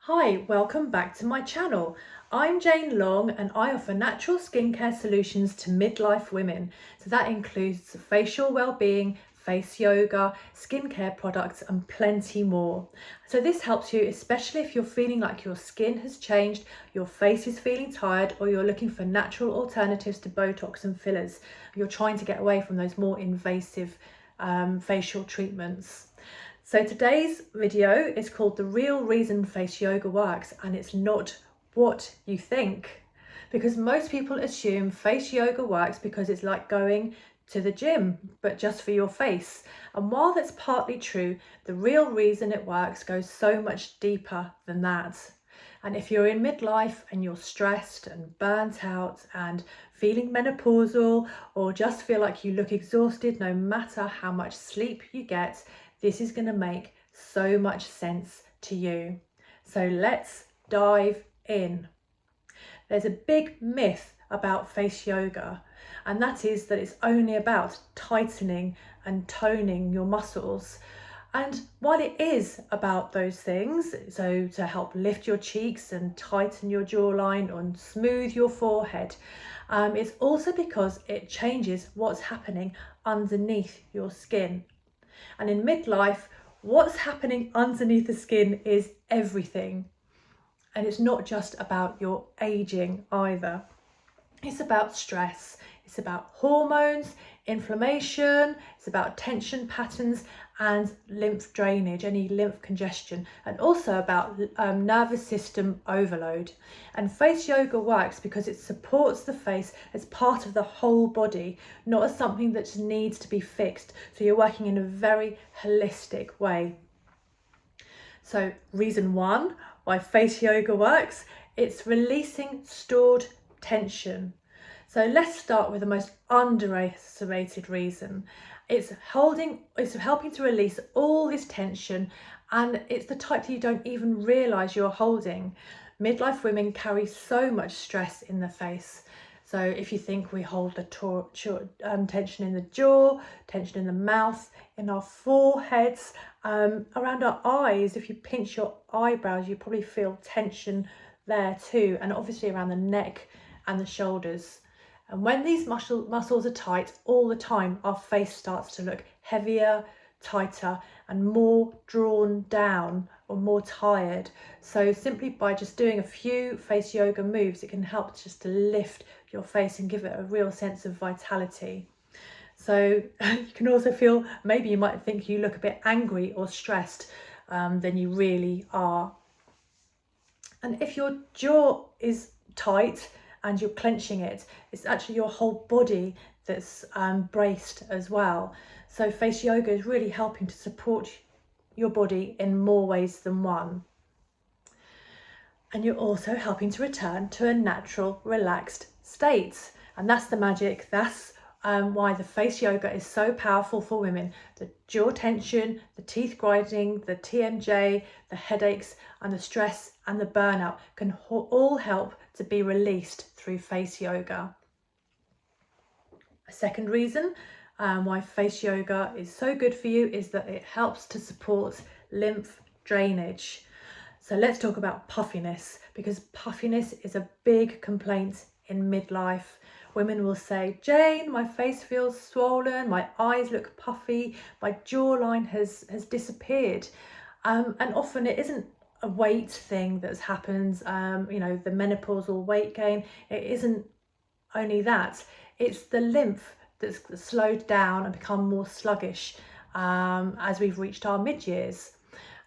Hi, welcome back to my channel. I'm Jane Long and I offer natural skincare solutions to midlife women. So that includes facial well-being, face yoga, skincare products and plenty more. So this helps you especially if you're feeling like your skin has changed, your face is feeling tired, or you're looking for natural alternatives to Botox and fillers. You're trying to get away from those more invasive facial treatments. So today's video is called The Real Reason Face Yoga Works, and it's not what you think. Because most people assume face yoga works because it's like going to the gym, but just for your face. And while that's partly true, the real reason it works goes so much deeper than that. And if you're in midlife and you're stressed and burnt out and feeling menopausal, or just feel like you look exhausted no matter how much sleep you get, this is going to make so much sense to you. So let's dive in. There's a big myth about face yoga, and that is that it's only about tightening and toning your muscles. And while it is about those things, so to help lift your cheeks and tighten your jawline and smooth your forehead, it's also because it changes what's happening underneath your skin. And in midlife, what's happening underneath the skin is everything. And it's not just about your aging either. It's about stress, it's about hormones, inflammation, it's about tension patterns and lymph drainage, any lymph congestion, and also about nervous system overload. And face yoga works because it supports the face as part of the whole body, not as something that needs to be fixed. So you're working in a very holistic way. So reason one why face yoga works, it's releasing stored tension. So let's start with the most underestimated reason. It's helping to release all this tension, and it's the type that you don't even realise you're holding. Midlife women carry so much stress in the face. So if you think we hold the tension in the jaw, tension in the mouth, in our foreheads, around our eyes, if you pinch your eyebrows, you probably feel tension there too, and obviously around the neck and the shoulders. And when these muscles are tight all the time, our face starts to look heavier, tighter, and more drawn down or more tired. So simply by just doing a few face yoga moves, it can help just to lift your face and give it a real sense of vitality. So you can also feel, maybe you might think you look a bit angry or stressed than you really are. And if your jaw is tight and you're clenching it, it's actually your whole body that's braced as well. So face yoga is really helping to support your body in more ways than one. And you're also helping to return to a natural, relaxed state. And that's the magic. That's why the face yoga is so powerful for women. The jaw tension, the teeth grinding, the TMJ, the headaches and the stress and the burnout can all help to be released through face yoga. A second reason why face yoga is so good for you is that it helps to support lymph drainage. So let's talk about puffiness, because puffiness is a big complaint in midlife. Women will say, Jane, my face feels swollen, my eyes look puffy, my jawline has disappeared. And often it isn't a weight thing that's happened, the menopausal weight gain. It isn't only that, it's the lymph that's slowed down and become more sluggish as we've reached our mid-years.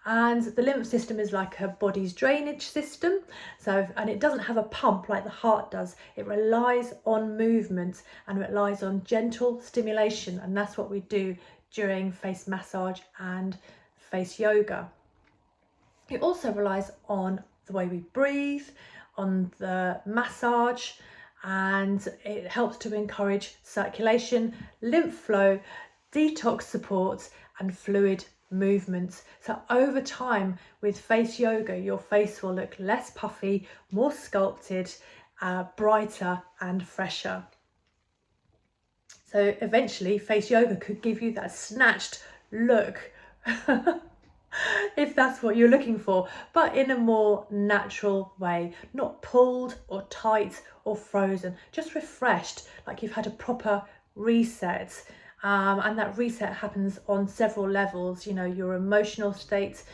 And the lymph system is like a body's drainage system, and it doesn't have a pump like the heart does. It relies on movement and relies on gentle stimulation, and that's what we do during face massage and face yoga. It also relies on the way we breathe, on the massage, and it helps to encourage circulation, lymph flow, detox support and fluid movement. So over time with face yoga, your face will look less puffy, more sculpted, brighter and fresher. So eventually face yoga could give you that snatched look if that's what you're looking for, but in a more natural way, not pulled or tight or frozen, just refreshed, like you've had a proper reset. And that reset happens on several levels, you know, your emotional state,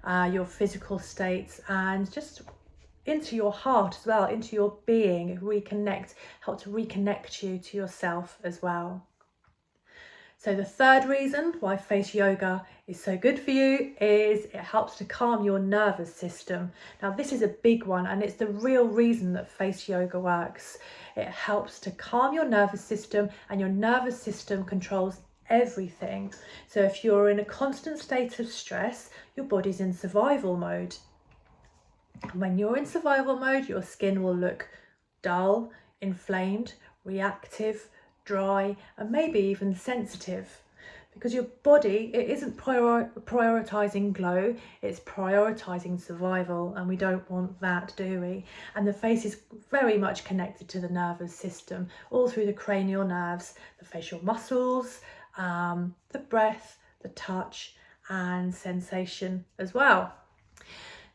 your physical states, and just into your heart as well, into your being. Help to reconnect you to yourself as well. So the third reason why face yoga is so good for you is it helps to calm your nervous system. Now this is a big one, and it's the real reason that face yoga works. It helps to calm your nervous system, and your nervous system controls everything. So if you're in a constant state of stress, your body's in survival mode. When you're in survival mode, your skin will look dull, inflamed, reactive, dry, and maybe even sensitive, because your body, it isn't prioritizing glow, it's prioritizing survival, and we don't want that, do we? And the face is very much connected to the nervous system, all through the cranial nerves, the facial muscles, the breath, the touch, and sensation as well.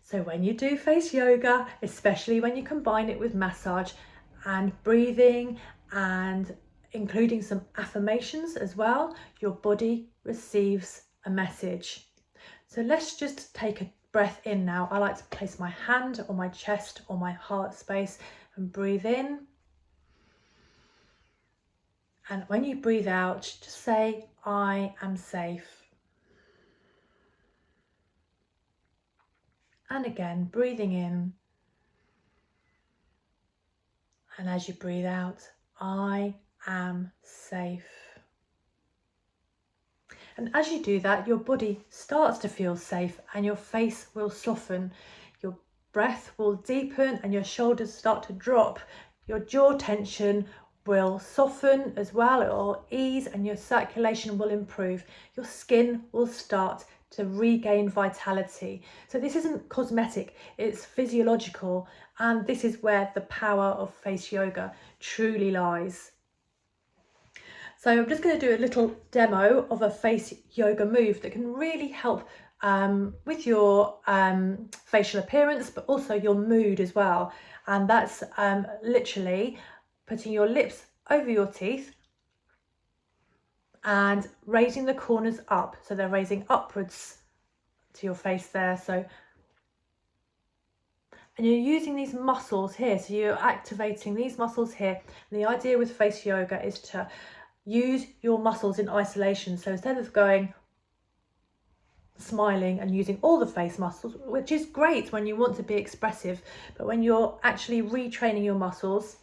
So when you do face yoga, especially when you combine it with massage and breathing and including some affirmations as well, your body receives a message. So let's just take a breath in now. I like to place my hand on my chest or my heart space and breathe in. And when you breathe out, just say, I am safe. And again, breathing in. And as you breathe out, I am safe. And as you do that, your body starts to feel safe and your face will soften. Your breath will deepen and your shoulders start to drop. Your jaw tension will soften as well, it will ease, and your circulation will improve. Your skin will start to regain vitality. So this isn't cosmetic, it's physiological, and this is where the power of face yoga truly lies. So I'm just going to do a little demo of a face yoga move that can really help with your facial appearance, but also your mood as well. And that's literally putting your lips over your teeth and raising the corners up. So they're raising upwards to your face there. So, and you're using these muscles here. So you're activating these muscles here. And the idea with face yoga is to use your muscles in isolation. So instead of going smiling and using all the face muscles, which is great when you want to be expressive, but when you're actually retraining your muscles,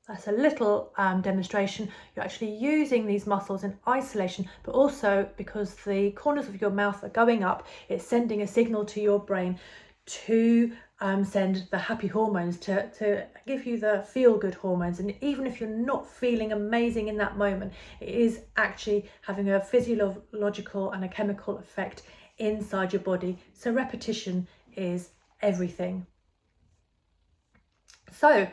that's a little demonstration. You're actually using these muscles in isolation, but also because the corners of your mouth are going up, it's sending a signal to your brain to send the happy hormones, to give you the feel-good hormones. And even if you're not feeling amazing in that moment, it is actually having a physiological and a chemical effect inside your body. So repetition is everything. So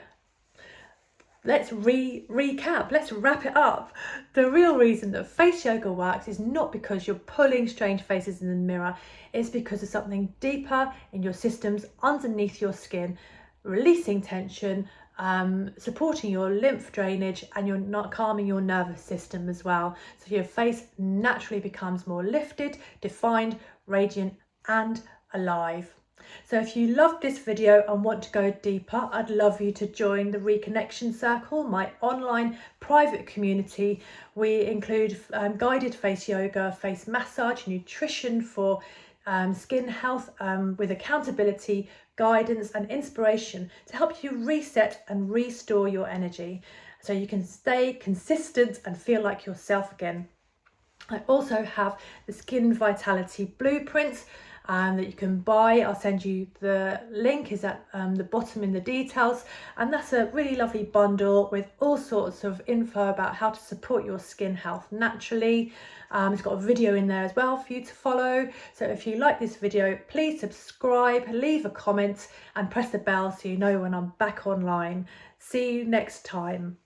let's recap, let's wrap it up. The real reason that face yoga works is not because you're pulling strange faces in the mirror, it's because of something deeper in your systems underneath your skin, releasing tension, supporting your lymph drainage, and you're not calming your nervous system as well. So your face naturally becomes more lifted, defined, radiant, and alive. So if you loved this video and want to go deeper, I'd love you to join the Reconnection Circle, my online private community. We include guided face yoga, face massage, nutrition for skin health, with accountability, guidance and inspiration to help you reset and restore your energy so you can stay consistent and feel like yourself again. I also have the Skin Vitality Blueprint that you can buy. I'll send you the link, is at the bottom in the details, and that's a really lovely bundle with all sorts of info about how to support your skin health naturally. It's got a video in there as well for you to follow. So if you like this video, please subscribe, leave a comment and press the bell so you know when I'm back online. See you next time.